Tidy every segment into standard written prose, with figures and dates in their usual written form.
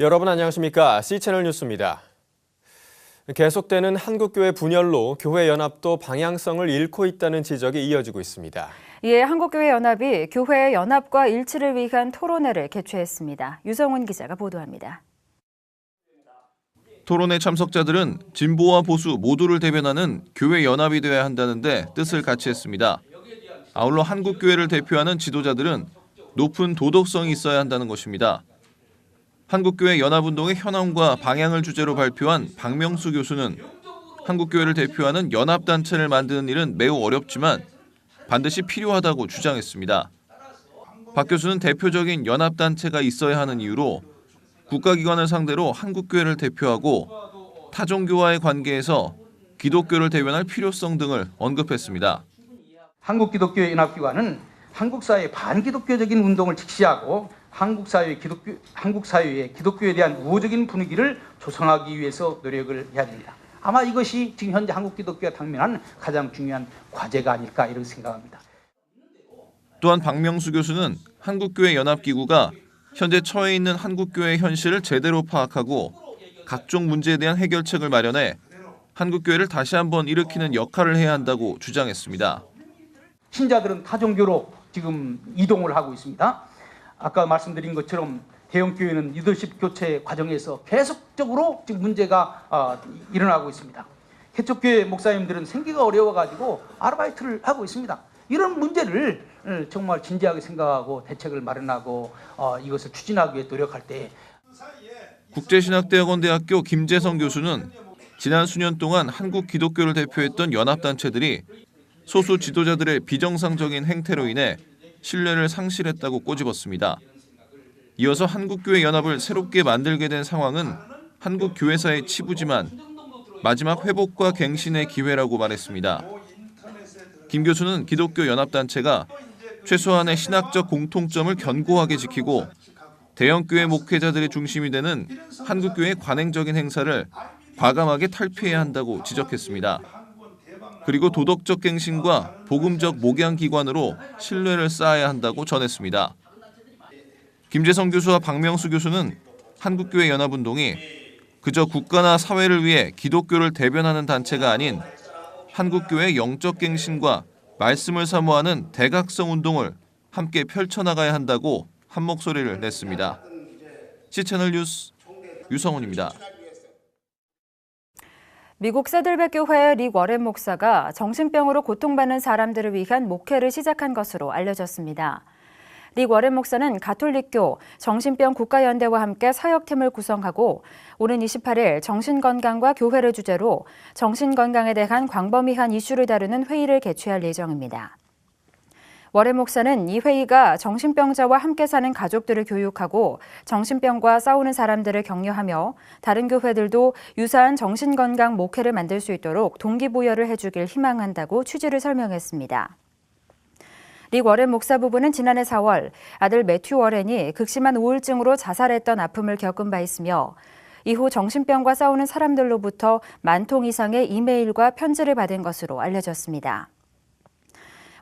여러분 안녕하십니까? C채널 뉴스입니다. 계속되는 한국교회 분열로 교회 연합도 방향성을 잃고 있다는 지적이 이어지고 있습니다. 이에 한국교회 연합이 교회의 연합과 일치를 위한 토론회를 개최했습니다. 유성훈 기자가 보도합니다. 토론회 참석자들은 진보와 보수 모두를 대변하는 교회 연합이 되어야 한다는데 뜻을 같이 했습니다. 아울러 한국교회를 대표하는 지도자들은 높은 도덕성이 있어야 한다는 것입니다. 한국교회 연합운동의 현황과 방향을 주제로 발표한 박명수 교수는 한국교회를 대표하는 연합단체를 만드는 일은 매우 어렵지만 반드시 필요하다고 주장했습니다. 박 교수는 대표적인 연합단체가 있어야 하는 이유로 국가기관을 상대로 한국교회를 대표하고 타종교와의 관계에서 기독교를 대변할 필요성 등을 언급했습니다. 한국기독교 연합기관은 한국 사회의 반기독교적인 운동을 직시하고 한국 사회의 기독교에 대한 우호적인 분위기를 조성하기 위해서 노력을 해야 됩니다. 아마 이것이 지금 현재 한국기독교가 당면한 가장 중요한 과제가 아닐까 이렇게 생각합니다. 또한 박명수 교수는 한국교회 연합기구가 현재 처해 있는 한국교회의 현실을 제대로 파악하고 각종 문제에 대한 해결책을 마련해 한국교회를 다시 한번 일으키는 역할을 해야 한다고 주장했습니다. 신자들은 타종교로 지금 이동을 하고 있습니다. 아까 말씀드린 것처럼 대형교회는 리더십 교체 과정에서 계속적으로 지금 문제가 일어나고 있습니다. 개척교회 목사님들은 생계가 어려워가지고 아르바이트를 하고 있습니다. 이런 문제를 정말 진지하게 생각하고 대책을 마련하고 이것을 추진하기 위해 노력할 때 국제신학대학원대학교 김재성 교수는 지난 수년 동안 한국 기독교를 대표했던 연합단체들이 소수 지도자들의 비정상적인 행태로 인해 신뢰를 상실했다고 꼬집었습니다. 이어서 한국교회 연합을 새롭게 만들게 된 상황은 한국 교회사의 치부지만 마지막 회복과 갱신의 기회라고 말했습니다. 김 교수는 기독교 연합단체가 최소한의 신학적 공통점을 견고하게 지키고 대형교회 목회자들의 중심이 되는 한국교회의 관행적인 행사를 과감하게 탈피해야 한다고 지적했습니다. 그리고 도덕적 갱신과 복음적 목양기관으로 신뢰를 쌓아야 한다고 전했습니다. 김재성 교수와 박명수 교수는 한국교회 연합운동이 그저 국가나 사회를 위해 기독교를 대변하는 단체가 아닌 한국교회의 영적 갱신과 말씀을 사모하는 대각성 운동을 함께 펼쳐나가야 한다고 한 목소리를 냈습니다. C채널 뉴스 유성훈입니다. 미국 세들백 교회의 릭 워렌 목사가 정신병으로 고통받는 사람들을 위한 목회를 시작한 것으로 알려졌습니다. 릭 워렌 목사는 가톨릭교 정신병 국가연대와 함께 사역팀을 구성하고 오는 28일 정신건강과 교회를 주제로 정신건강에 대한 광범위한 이슈를 다루는 회의를 개최할 예정입니다. 워렌 목사는 이 회의가 정신병자와 함께 사는 가족들을 교육하고 정신병과 싸우는 사람들을 격려하며 다른 교회들도 유사한 정신건강 목회를 만들 수 있도록 동기부여를 해주길 희망한다고 취지를 설명했습니다. 릭 워렌 목사 부부는 지난해 4월 아들 매튜 워렌이 극심한 우울증으로 자살했던 아픔을 겪은 바 있으며 이후 정신병과 싸우는 사람들로부터 10,000통 이상의 이메일과 편지를 받은 것으로 알려졌습니다.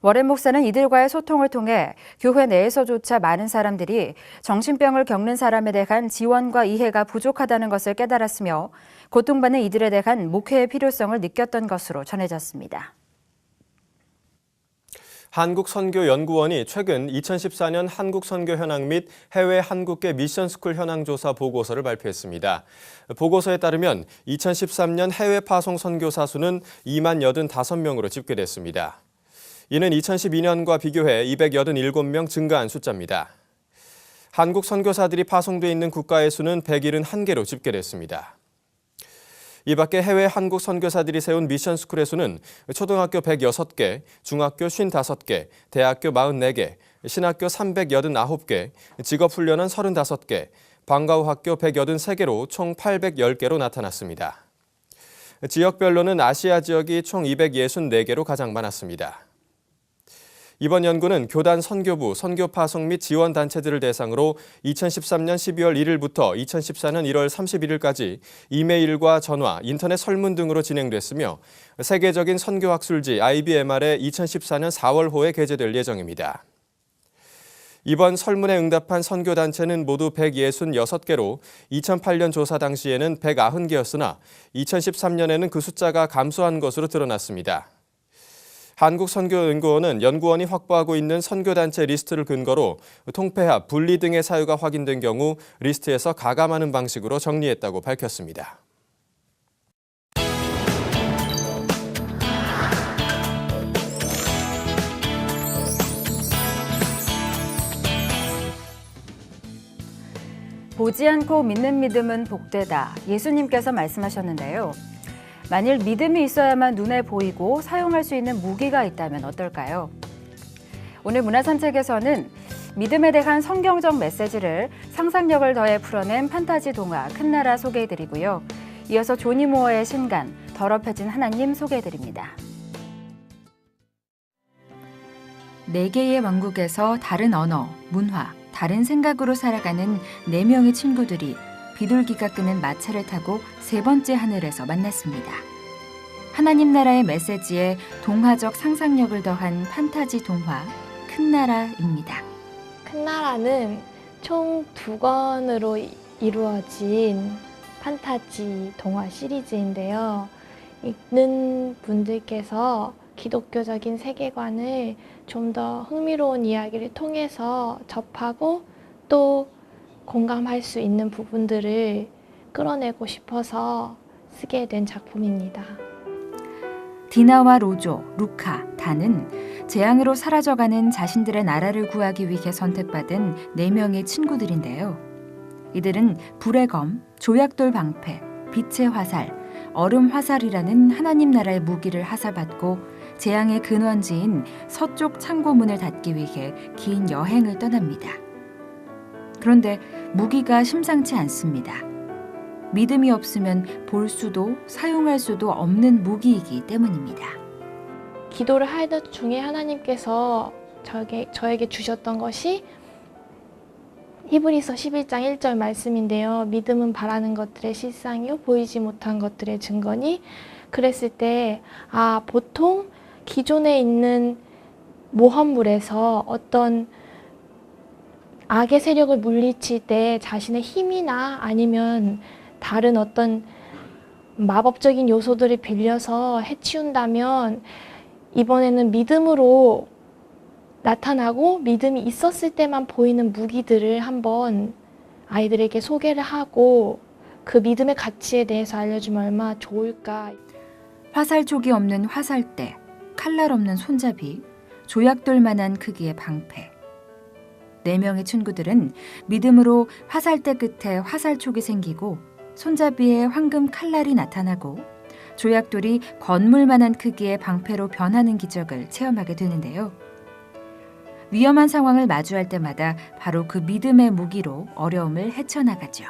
워렌 목사는 이들과의 소통을 통해 교회 내에서조차 많은 사람들이 정신병을 겪는 사람에 대한 지원과 이해가 부족하다는 것을 깨달았으며 고통받는 이들에 대한 목회의 필요성을 느꼈던 것으로 전해졌습니다. 한국선교연구원이 최근 2014년 한국선교 현황 및 해외 한국계 미션스쿨 현황 조사 보고서를 발표했습니다. 보고서에 따르면 2013년 해외 파송 선교사 수는 20,085명으로 집계됐습니다. 이는 2012년과 비교해 287명 증가한 숫자입니다. 한국 선교사들이 파송돼 있는 국가의 수는 171개로 집계됐습니다. 이 밖에 해외 한국 선교사들이 세운 미션스쿨의 수는 초등학교 106개, 중학교 55개, 대학교 44개, 신학교 389개, 직업훈련원 35개, 방과후 학교 183개로 총 810개로 나타났습니다. 지역별로는 아시아 지역이 총 264개로 가장 많았습니다. 이번 연구는 교단 선교부, 선교 파송 및 지원 단체들을 대상으로 2013년 12월 1일부터 2014년 1월 31일까지 이메일과 전화, 인터넷 설문 등으로 진행됐으며 세계적인 선교학술지 IBMR에 2014년 4월호에 게재될 예정입니다. 이번 설문에 응답한 선교단체는 모두 166개로 2008년 조사 당시에는 190개였으나 2013년에는 그 숫자가 감소한 것으로 드러났습니다. 한국선교연구원은 연구원이 확보하고 있는 선교단체 리스트를 근거로 통폐합, 분리 등의 사유가 확인된 경우 리스트에서 가감하는 방식으로 정리했다고 밝혔습니다. 보지 않고 믿는 믿음은 복되다. 예수님께서 말씀하셨는데요. 만일 믿음이 있어야만 눈에 보이고 사용할 수 있는 무기가 있다면 어떨까요? 오늘 문화산책에서는 믿음에 대한 성경적 메시지를 상상력을 더해 풀어낸 판타지 동화 큰나라 소개해드리고요. 이어서 조니 무어의 신간, 더럽혀진 하나님 소개해드립니다. 4개의 왕국에서 다른 언어, 문화, 다른 생각으로 살아가는 4명의 친구들이 비둘기가 끄는 마차를 타고 3번째 하늘에서 만났습니다. 하나님 나라의 메시지에 동화적 상상력을 더한 판타지 동화 큰나라입니다. 큰나라는 총 2권으로 이루어진 판타지 동화 시리즈인데요. 읽는 분들께서 기독교적인 세계관을 좀 더 흥미로운 이야기를 통해서 접하고 또 공감할 수 있는 부분들을 끌어내고 싶어서 쓰게 된 작품입니다. 디나와 로조, 루카, 단은 재앙으로 사라져가는 자신들의 나라를 구하기 위해 선택받은 4명의 친구들인데요. 이들은 불의 검, 조약돌 방패, 빛의 화살, 얼음 화살이라는 하나님 나라의 무기를 하사받고 재앙의 근원지인 서쪽 창고문을 닫기 위해 긴 여행을 떠납니다. 그런데 무기가 심상치 않습니다. 믿음이 없으면 볼 수도 사용할 수도 없는 무기이기 때문입니다. 기도를 하던 중에 하나님께서 저에게 주셨던 것이 히브리서 11장 1절 말씀인데요. 믿음은 바라는 것들의 실상이요 보이지 못한 것들의 증거니. 그랬을 때 보통 기존에 있는 모험물에서 어떤 악의 세력을 물리칠 때 자신의 힘이나 아니면 다른 어떤 마법적인 요소들을 빌려서 해치운다면 이번에는 믿음으로 나타나고 믿음이 있었을 때만 보이는 무기들을 한번 아이들에게 소개를 하고 그 믿음의 가치에 대해서 알려주면 얼마나 좋을까. 화살촉이 없는 화살대, 칼날 없는 손잡이, 조약돌만한 크기의 방패. 4명의 친구들은 믿음으로 화살대 끝에 화살촉이 생기고 손잡이에 황금 칼날이 나타나고 조약돌이 건물만한 크기의 방패로 변하는 기적을 체험하게 되는데요. 위험한 상황을 마주할 때마다 바로 그 믿음의 무기로 어려움을 헤쳐나가죠.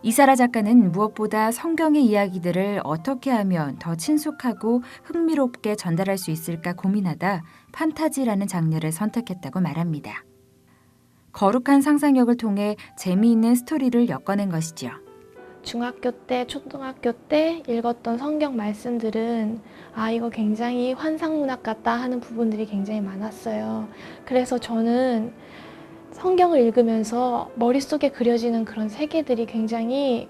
이사라 작가는 무엇보다 성경의 이야기들을 어떻게 하면 더 친숙하고 흥미롭게 전달할 수 있을까 고민하다 판타지라는 장르를 선택했다고 말합니다. 거룩한 상상력을 통해 재미있는 스토리를 엮어낸 것이죠. 중학교 때, 초등학교 때 읽었던 성경 말씀들은 이거 굉장히 환상문학 같다 하는 부분들이 굉장히 많았어요. 그래서 저는 성경을 읽으면서 머릿속에 그려지는 그런 세계들이 굉장히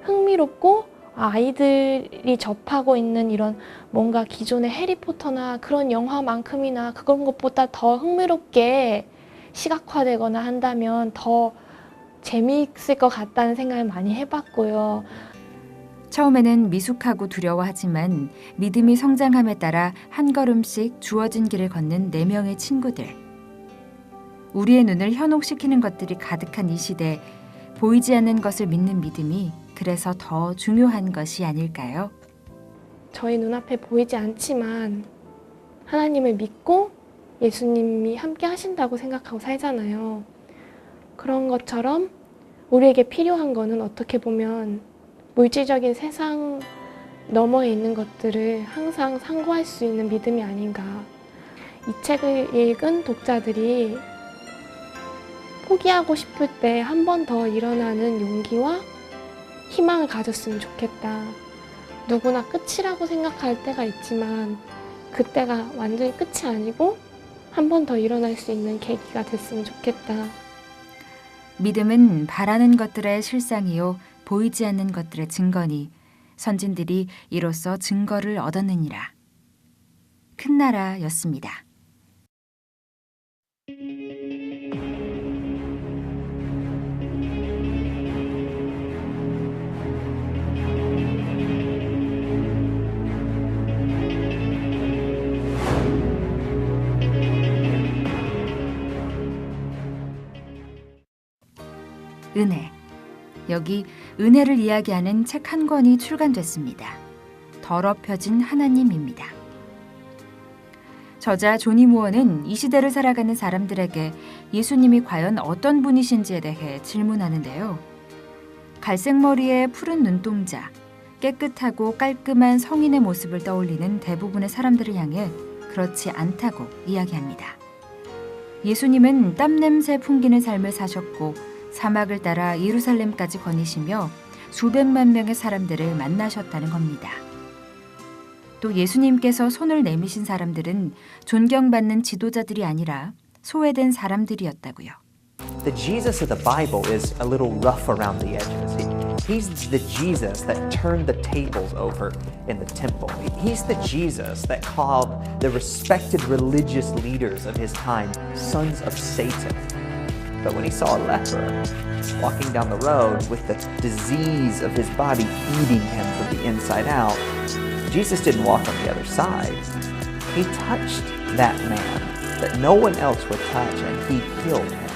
흥미롭고 아이들이 접하고 있는 이런 뭔가 기존의 해리포터나 그런 영화만큼이나 그런 것보다 더 흥미롭게 시각화되거나 한다면 더 재미있을 것 같다는 생각을 많이 해봤고요. 처음에는 미숙하고 두려워하지만 믿음이 성장함에 따라 한 걸음씩 주어진 길을 걷는 4명의 친구들. 우리의 눈을 현혹시키는 것들이 가득한 이 시대, 보이지 않는 것을 믿는 믿음이 그래서 더 중요한 것이 아닐까요? 저희 눈앞에 보이지 않지만 하나님을 믿고 예수님이 함께 하신다고 생각하고 살잖아요. 그런 것처럼 우리에게 필요한 거는 어떻게 보면 물질적인 세상 너머에 있는 것들을 항상 상고할 수 있는 믿음이 아닌가. 이 책을 읽은 독자들이 포기하고 싶을 때 한 번 더 일어나는 용기와 희망을 가졌으면 좋겠다. 누구나 끝이라고 생각할 때가 있지만 그때가 완전히 끝이 아니고 한 번 더 일어날 수 있는 계기가 됐으면 좋겠다. 믿음은 바라는 것들의 실상이요 보이지 않는 것들의 증거니 선진들이 이로써 증거를 얻었느니라. 큰 나라였습니다. 은혜. 여기 은혜를 이야기하는 책 한 권이 출간됐습니다. 더럽혀진 하나님입니다. 저자 조니 무어는 이 시대를 살아가는 사람들에게 예수님이 과연 어떤 분이신지에 대해 질문하는데요. 갈색머리에 푸른 눈동자, 깨끗하고 깔끔한 성인의 모습을 떠올리는 대부분의 사람들을 향해 그렇지 않다고 이야기합니다. 예수님은 땀냄새 풍기는 삶을 사셨고 사막을 따라 예루살렘까지 거니시며 수백만 명의 사람들을 만나셨다는 겁니다. 또 예수님께서 손을 내미신 사람들은 존경받는 지도자들이 아니라 소외된 사람들이었다고요. The Jesus of the Bible is a little rough around the edges. He's the Jesus that turned the tables over in the temple. He's the Jesus that called the respected religious leaders of his time sons of Satan. But when he saw a leper walking down the road with the disease of his body eating him from the inside out, Jesus didn't walk on the other side. He touched that man that no one else would touch, and he healed him.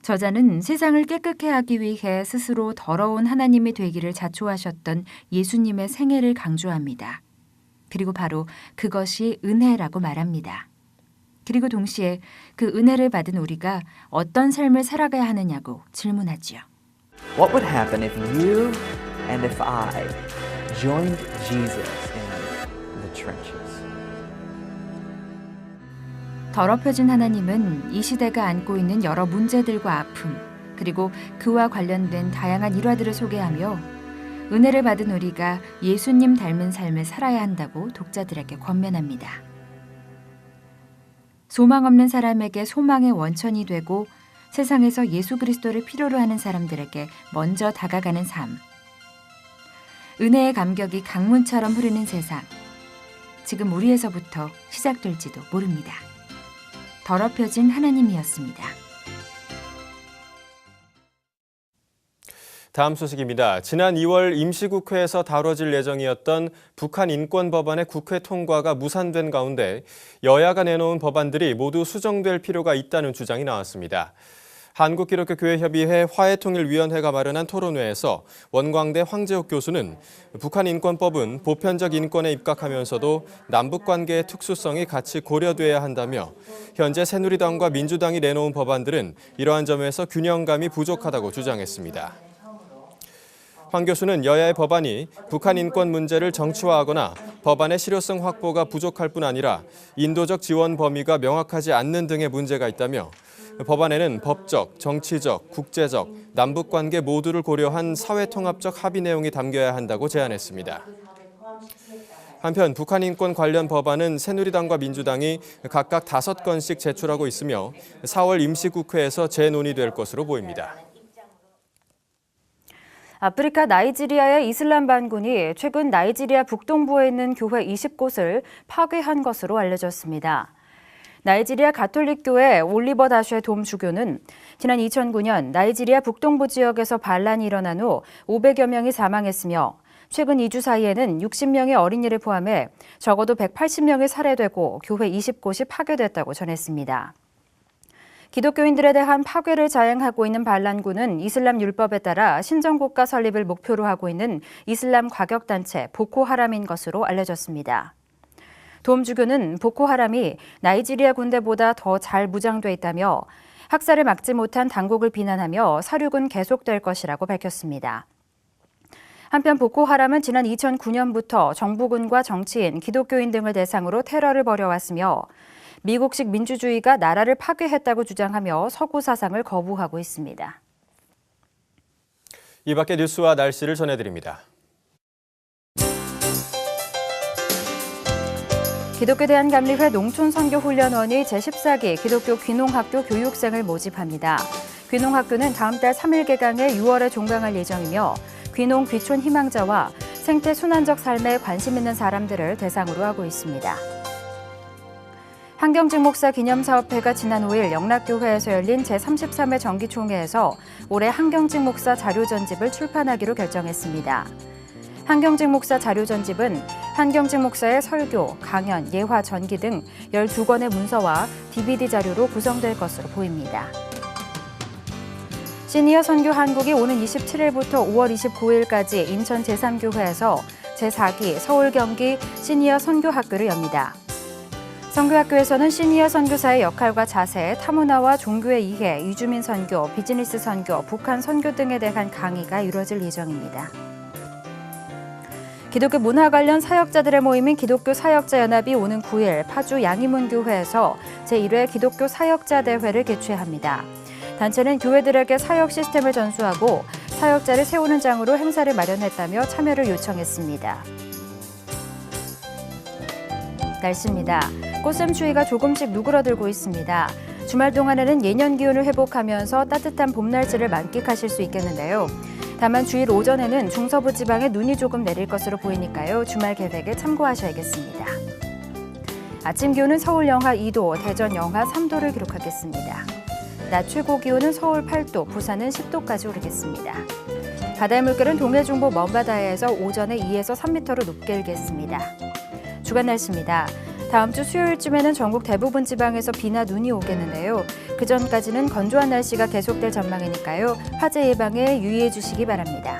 저자는 세상을 깨끗게 하기 위해 스스로 더러운 하나님이 되기를 자초하셨던 예수님의 생애를 강조합니다. 그리고 바로 그것이 은혜라고 말합니다. 그리고 동시에 그 은혜를 받은 우리가 어떤 삶을 살아가야 하느냐고 질문하지요. What would happen if you and if I joined Jesus in the trenches? 더럽혀진 하나님은 이 시대가 안고 있는 여러 문제들과 아픔, 그리고 그와 관련된 다양한 일화들을 소개하며 은혜를 받은 우리가 예수님 닮은 삶을 살아야 한다고 독자들에게 권면합니다. 소망 없는 사람에게 소망의 원천이 되고 세상에서 예수 그리스도를 필요로 하는 사람들에게 먼저 다가가는 삶. 은혜의 감격이 강문처럼 흐르는 세상. 지금 우리에서부터 시작될지도 모릅니다. 더럽혀진 하나님이었습니다. 다음 소식입니다. 지난 2월 임시국회에서 다뤄질 예정이었던 북한 인권법안의 국회 통과가 무산된 가운데 여야가 내놓은 법안들이 모두 수정될 필요가 있다는 주장이 나왔습니다. 한국기독교교회협의회 화해통일위원회가 마련한 토론회에서 원광대 황재욱 교수는 북한 인권법은 보편적 인권에 입각하면서도 남북관계의 특수성이 같이 고려돼야 한다며 현재 새누리당과 민주당이 내놓은 법안들은 이러한 점에서 균형감이 부족하다고 주장했습니다. 황 교수는 여야의 법안이 북한 인권 문제를 정치화하거나 법안의 실효성 확보가 부족할 뿐 아니라 인도적 지원 범위가 명확하지 않는 등의 문제가 있다며 법안에는 법적, 정치적, 국제적, 남북관계 모두를 고려한 사회통합적 합의 내용이 담겨야 한다고 제안했습니다. 한편 북한 인권 관련 법안은 새누리당과 민주당이 각각 5건씩 제출하고 있으며 4월 임시국회에서 재논의될 것으로 보입니다. 아프리카 나이지리아의 이슬람 반군이 최근 나이지리아 북동부에 있는 교회 20곳을 파괴한 것으로 알려졌습니다. 나이지리아 가톨릭교회 올리버 다쉐 돔 주교는 지난 2009년 나이지리아 북동부 지역에서 반란이 일어난 후 500여 명이 사망했으며 최근 2주 사이에는 60명의 어린이를 포함해 적어도 180명이 살해되고 교회 20곳이 파괴됐다고 전했습니다. 기독교인들에 대한 파괴를 자행하고 있는 반란군은 이슬람 율법에 따라 신정국가 설립을 목표로 하고 있는 이슬람 과격단체 보코하람인 것으로 알려졌습니다. 돔 주교는 보코하람이 나이지리아 군대보다 더 잘 무장돼 있다며 학살을 막지 못한 당국을 비난하며 사륙은 계속될 것이라고 밝혔습니다. 한편 보코하람은 지난 2009년부터 정부군과 정치인, 기독교인 등을 대상으로 테러를 벌여왔으며 미국식 민주주의가 나라를 파괴했다고 주장하며 서구 사상을 거부하고 있습니다. 이 밖의 뉴스와 날씨를 전해드립니다. 기독교 대한감리회 농촌선교훈련원이 제14기 기독교 귀농학교 교육생을 모집합니다. 귀농학교는 다음 달 3일 개강해 6월에 종강할 예정이며 귀농 귀촌 희망자와 생태 순환적 삶에 관심 있는 사람들을 대상으로 하고 있습니다. 한경직 목사 기념사업회가 지난 5일 영락교회에서 열린 제33회 정기총회에서 올해 한경직 목사 자료전집을 출판하기로 결정했습니다. 한경직 목사 자료전집은 한경직 목사의 설교, 강연, 예화, 전기 등 12권의 문서와 DVD 자료로 구성될 것으로 보입니다. 시니어 선교 한국이 오는 27일부터 5월 29일까지 인천 제3교회에서 제4기 서울 경기 시니어 선교학교를 엽니다. 선교학교에서는 시니어 선교사의 역할과 자세, 타문화와 종교의 이해, 이주민 선교, 비즈니스 선교, 북한 선교 등에 대한 강의가 이루어질 예정입니다. 기독교 문화 관련 사역자들의 모임인 기독교 사역자연합이 오는 9일 파주 양희문교회에서 제1회 기독교 사역자 대회를 개최합니다. 단체는 교회들에게 사역 시스템을 전수하고 사역자를 세우는 장으로 행사를 마련했다며 참여를 요청했습니다. 날씨입니다. 꽃샘추위가 조금씩 누그러들고 있습니다. 주말 동안에는 예년 기온을 회복하면서 따뜻한 봄 날씨를 만끽하실 수 있겠는데요. 다만 주일 오전에는 중서부 지방에 눈이 조금 내릴 것으로 보이니까요. 주말 계획에 참고하셔야겠습니다. 아침 기온은 서울 영하 2도, 대전 영하 3도를 기록하겠습니다. 낮 최고 기온은 서울 8도, 부산은 10도까지 오르겠습니다. 바다의 물결은 동해 중부 먼바다에서 오전에 2에서 3m로 높게 일겠습니다. 주간 날씨입니다. 다음 주 수요일쯤에는 전국 대부분 지방에서 비나 눈이 오겠는데요. 그 전까지는 건조한 날씨가 계속될 전망이니까요. 화재 예방에 유의해 주시기 바랍니다.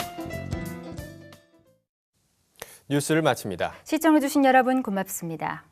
뉴스를 마칩니다. 시청해주신 여러분 고맙습니다.